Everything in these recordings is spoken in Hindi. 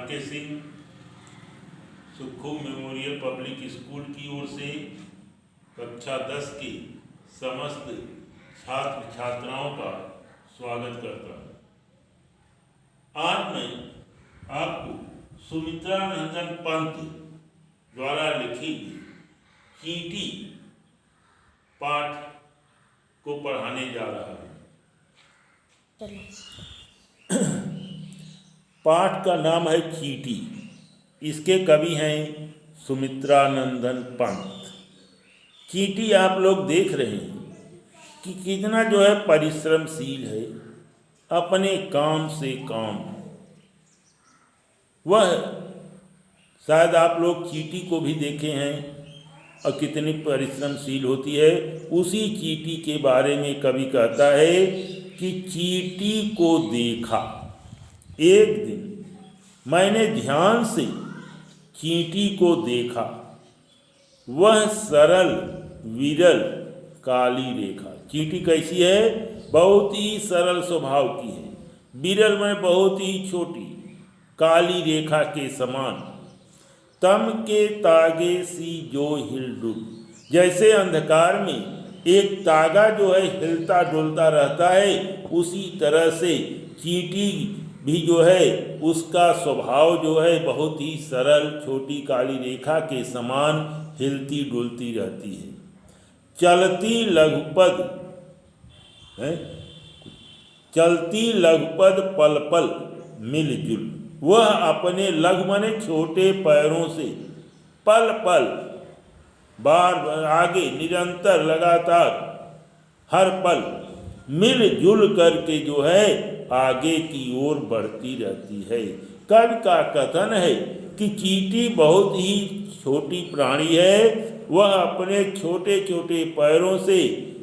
के सिंह सुखू मेमोरियल पब्लिक स्कूल की ओर से कक्षा 10 की समस्त छात्र छात्राओं का स्वागत करता हूँ। आज मैं आपको सुमित्रा नंदन पंत द्वारा लिखी चींटी पाठ को पढ़ाने जा रहा हूँ। पाठ का नाम है चींटी। इसके कवि हैं सुमित्रा नंदन पंत। चींटी आप लोग देख रहे हैं कि कितना जो है परिश्रमशील है, अपने काम से काम। वह शायद आप लोग चींटी को भी देखे हैं और कितनी परिश्रमशील होती है। उसी चींटी के बारे में कवि कहता है कि चींटी को देखा एक दिन मैंने ध्यान से चींटी को देखा, वह सरल विरल काली रेखा। चींटी कैसी है? बहुत ही सरल स्वभाव की है, विरल में बहुत ही छोटी, काली रेखा के समान। तम के तागे सी जो हिलडुल, जैसे अंधकार में एक तागा जो है हिलता डुलता रहता है, उसी तरह से चींटी भी जो है उसका स्वभाव जो है बहुत ही सरल, छोटी काली रेखा के समान हिलती डुलती रहती है। चलती लघुपद है, चलती लघुपद पल पल मिलजुल। वह अपने लघु माने छोटे पैरों से पल पल बार बार आगे निरंतर लगातार हर पल मिलजुल करके जो है आगे की ओर बढ़ती रहती है। कवि का कथन है कि चींटी बहुत ही छोटी प्राणी है। वह अपने छोटे छोटे पैरों से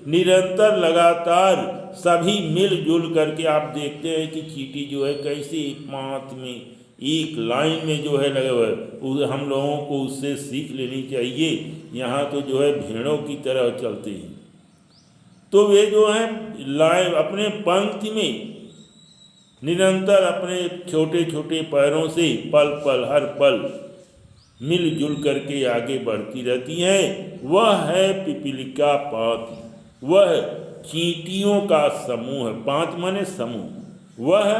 निरंतर लगातार सभी मिलजुल करके, आप देखते हैं कि चींटी जो है कैसे पांत में एक लाइन में जो है लगे हुए। हम लोगों को उससे सीख लेनी चाहिए। यहाँ तो जो है भेड़ों की तरह चलते हैं, तो वे जो है लाइन अपने पंक्ति में निरंतर अपने छोटे छोटे पैरों से पल पल हर पल मिलजुल करके आगे बढ़ती रहती हैं। वह है पिपीलिका पात, वह चींटियों का समूह है। पात माने समूह, वह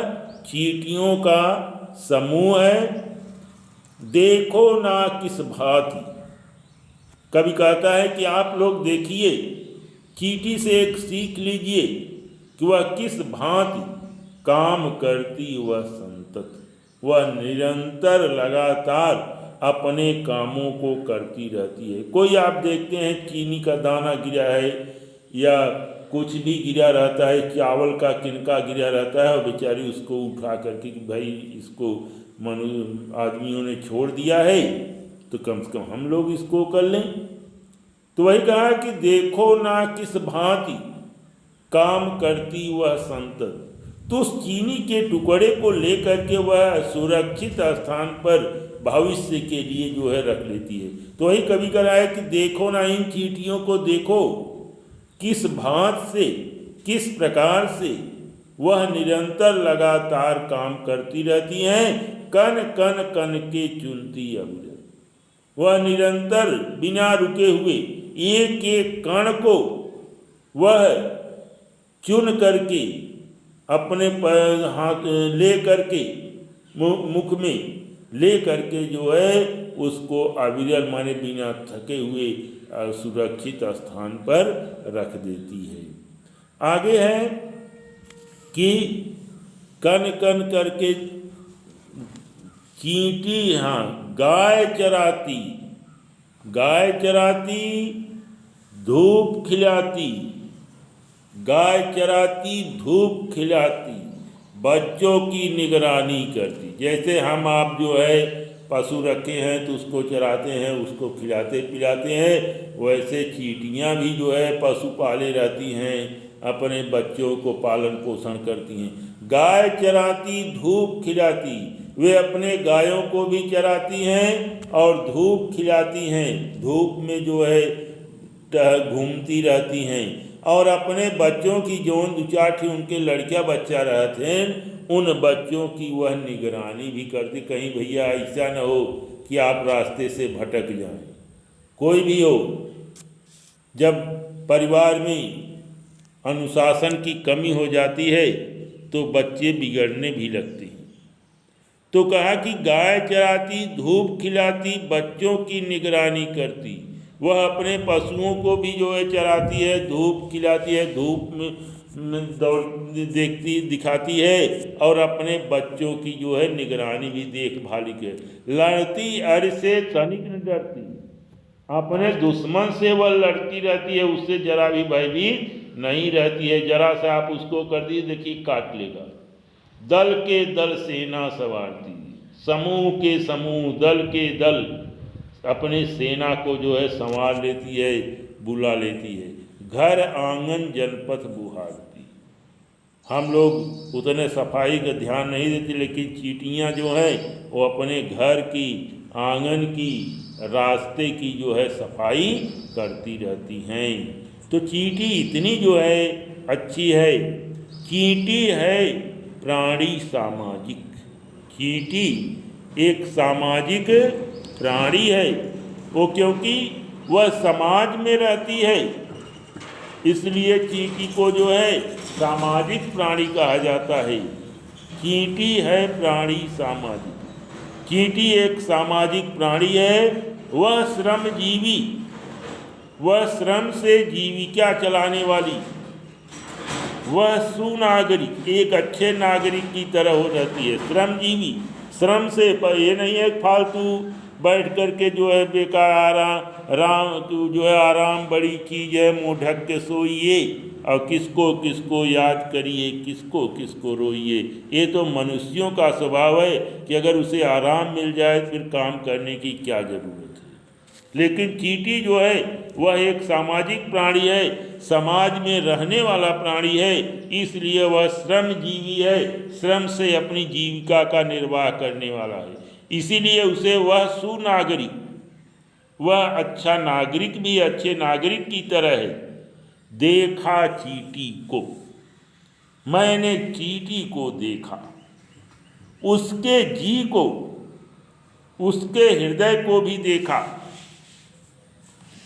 चींटियों का समूह है। देखो ना किस भांति, कवि कहता है कि आप लोग देखिए, चींटी से एक सीख लीजिए कि वह किस भांति काम करती, वह संतत, वह निरंतर लगातार अपने कामों को करती रहती है। कोई आप देखते हैं चीनी का दाना गिरा है या कुछ भी गिरा रहता है, चावल का किनका गिरा रहता है, और बेचारी उसको उठा करके कि भाई इसको आदमियों ने छोड़ दिया है तो कम से कम हम लोग इसको कर लें। तो वही कहा कि देखो ना किस भांति काम करती वह संतत। तो उस चीनी के टुकड़े को लेकर के वह सुरक्षित स्थान पर भविष्य के लिए जो है रख लेती है। तो वही कवि कह रहा है कि देखो ना इन चींटियों को, देखो किस भांति से, किस प्रकार से वह निरंतर लगातार काम करती रहती हैं। कन कन कन के चुनती अविरल, वह निरंतर बिना रुके हुए एक एक कण को वह चुन करके अपने हाथ ले करके मुख में ले करके जो है उसको अविरल माने बिना थके हुए सुरक्षित स्थान पर रख देती है। आगे है कि कन कन करके चींटी, हाँ, गाय चराती, गाय चराती धूप खिलाती, गाय चराती धूप खिलाती, बच्चों की निगरानी करती। जैसे हम आप जो है पशु रखे हैं तो उसको चराते हैं, उसको खिलाते पिलाते हैं, वैसे चींटियाँ भी जो है पशु पाले रहती हैं, अपने बच्चों को पालन पोषण करती हैं। गाय चराती धूप खिलाती, वे अपने गायों को भी चराती हैं और धूप खिलाती हैं, धूप में जो है घूमती रहती हैं। और अपने बच्चों की जौन दुचाठी उनके लड़कियां बच्चा रहते हैं उन बच्चों की वह निगरानी भी करती, कहीं भैया ऐसा न हो कि आप रास्ते से भटक जाएं। कोई भी हो, जब परिवार में अनुशासन की कमी हो जाती है तो बच्चे बिगड़ने भी लगते हैं। तो कहा कि गाय चराती, धूप खिलाती, बच्चों की निगरानी करती। वह अपने पशुओं को भी जो है चराती है, धूप खिलाती है, धूप में दौड़ देखती दिखाती है, और अपने बच्चों की जो है निगरानी भी देखभाल के। लड़ती अर से तनिक न डरती, अपने दुश्मन से वह लड़ती रहती है, उससे जरा भी भयभीत नहीं रहती है। जरा सा आप उसको कर दिए, देखिए काट लेगा। दल के दल सेना सवारती, समूह के समूह, दल के दल अपने सेना को जो है संवार लेती है, बुला लेती है। घर आंगन जनपथ बुहारती। हम लोग उतने सफाई का ध्यान नहीं देते, लेकिन चींटियाँ जो हैं वो अपने घर की, आंगन की, रास्ते की जो है सफाई करती रहती हैं। तो चींटी इतनी जो है अच्छी है। चींटी है प्राणी सामाजिक। चींटी एक सामाजिक प्राणी है। वो क्योंकि वह समाज में रहती है, इसलिए चींटी को जो है सामाजिक प्राणी कहा जाता है। चींटी है प्राणी सामाजिक। चींटी एक सामाजिक प्राणी है। वह श्रमजीवी, वह श्रम से जीविका चलाने वाली, वह सुनागरिक, एक अच्छे नागरिक की तरह हो जाती है। श्रमजीवी, श्रम से ये नहीं है फालतू बैठ करके जो है बेकार जो है आराम बड़ी चीज़ है, मुँह ढक के सोइए और किसको किसको याद करिए, किसको किसको रोइए। ये तो मनुष्यों का स्वभाव है कि अगर उसे आराम मिल जाए फिर काम करने की क्या ज़रूरत है। लेकिन चींटी जो है वह एक सामाजिक प्राणी है, समाज में रहने वाला प्राणी है, इसलिए वह श्रमजीवी है, श्रम से अपनी जीविका का निर्वाह करने वाला है। इसीलिए उसे वह सुनागरिक, वह अच्छा नागरिक भी अच्छे नागरिक की तरह है। देखा चींटी को, मैंने चींटी को देखा, उसके जी को, उसके हृदय को भी देखा।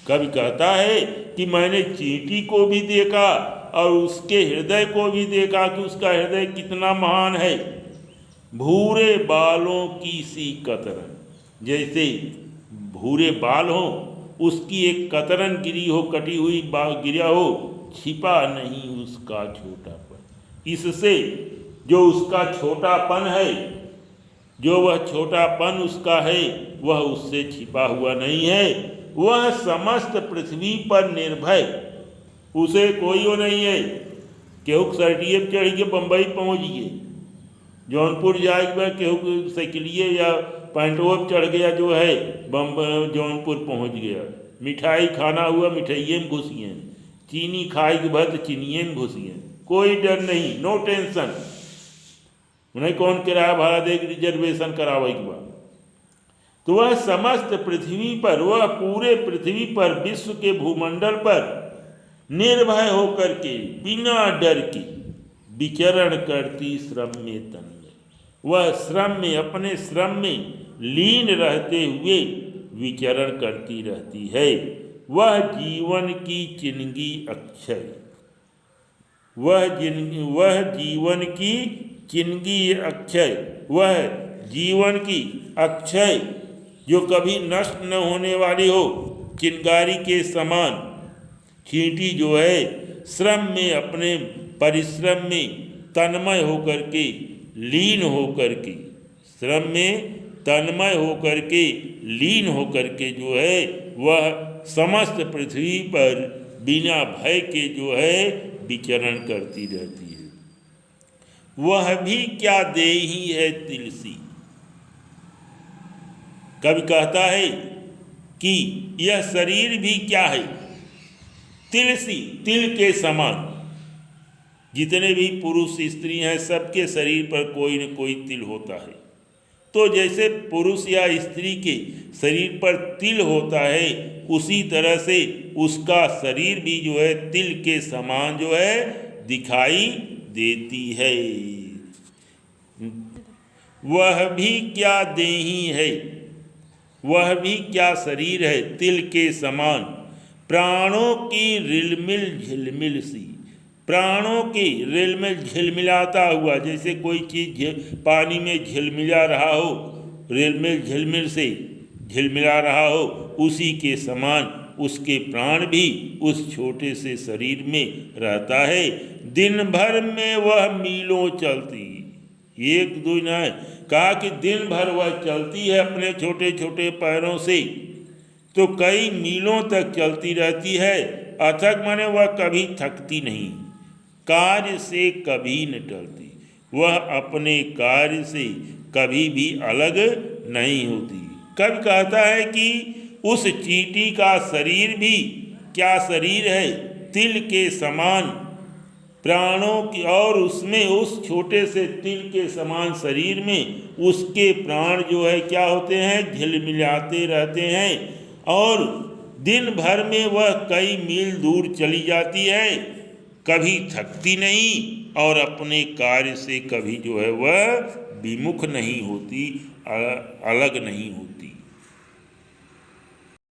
कवि कहता है कि मैंने चींटी को भी देखा और उसके हृदय को भी देखा कि उसका हृदय कितना महान है। भूरे बालों की सी कतरन, जैसे भूरे बाल हो, उसकी एक कतरन गिरी हो, कटी हुई गिरा हो, छिपा नहीं उसका छोटापन। इससे जो उसका छोटापन है, जो वह छोटापन उसका है, वह उससे छिपा हुआ नहीं है। वह समस्त पृथ्वी पर निर्भय, उसे कोई वो नहीं है केहू सर्टिए चढ़ के बम्बई पहुँच गए, जौनपुर जाए केहू साइकिलिए या पैंटों पर चढ़ गया जो है जौनपुर पहुँच गया। मिठाई खाना हुआ, मिठाइये में घुसिए, चीनी खाए के बाद चीनिए में घुसिए, कोई डर नहीं, नो टेंशन। उन्हें कौन किराया भाड़ा दे रिजर्वेशन करावे के बाद। तो वह समस्त पृथ्वी पर, वह पूरे पृथ्वी पर, विश्व के भूमंडल पर निर्भय होकर के बिना डर के विचरण करती श्रम में तन में। वह श्रम में, अपने श्रम में लीन रहते हुए विचरण करती रहती है। वह जीवन की जिंदगी अक्षय, वह जीवन की जिंदगी अक्षय, वह जीवन की अक्षय जो कभी नष्ट न होने वाली हो, चिंगारी के समान। चींटी जो है श्रम में, अपने परिश्रम में तन्मय होकर के, लीन होकर के, श्रम में तन्मय होकर के, लीन होकर के जो है वह समस्त पृथ्वी पर बिना भय के जो है विचरण करती रहती है। वह भी क्या देही है तिलसी। कवि कहता है कि यह शरीर भी क्या है, तिलसी, तिल के समान। जितने भी पुरुष स्त्री हैं सबके शरीर पर कोई न कोई तिल होता है। तो जैसे पुरुष या स्त्री के शरीर पर तिल होता है, उसी तरह से उसका शरीर भी जो है तिल के समान जो है दिखाई देती है। वह भी क्या देही है, वह भी क्या शरीर है, तिल के समान प्राणों की रिलमिल झिलमिल सी। प्राणों की रिलमिल झिलमिलाता हुआ, जैसे कोई चीज़ पानी में झिलमिला रहा हो, रिलमिल झिलमिल से झिलमिला रहा हो, उसी के समान उसके प्राण भी उस छोटे से शरीर में रहता है। दिन भर में वह मीलों चलती, एक दो न कहा कि दिन भर वह चलती है अपने छोटे छोटे पैरों से, तो कई मीलों तक चलती रहती है। अथक माने वह कभी थकती नहीं, कार्य से कभी न टलती, वह अपने कार्य से कभी भी अलग नहीं होती। कवि कहता है कि उस चींटी का शरीर भी क्या शरीर है, तिल के समान प्राणों की, और उसमें उस छोटे से तिल के समान शरीर में उसके प्राण जो है क्या होते हैं, झिलमिलाते रहते हैं। और दिन भर में वह कई मील दूर चली जाती है, कभी थकती नहीं और अपने कार्य से कभी जो है वह विमुख नहीं होती, अलग नहीं होती।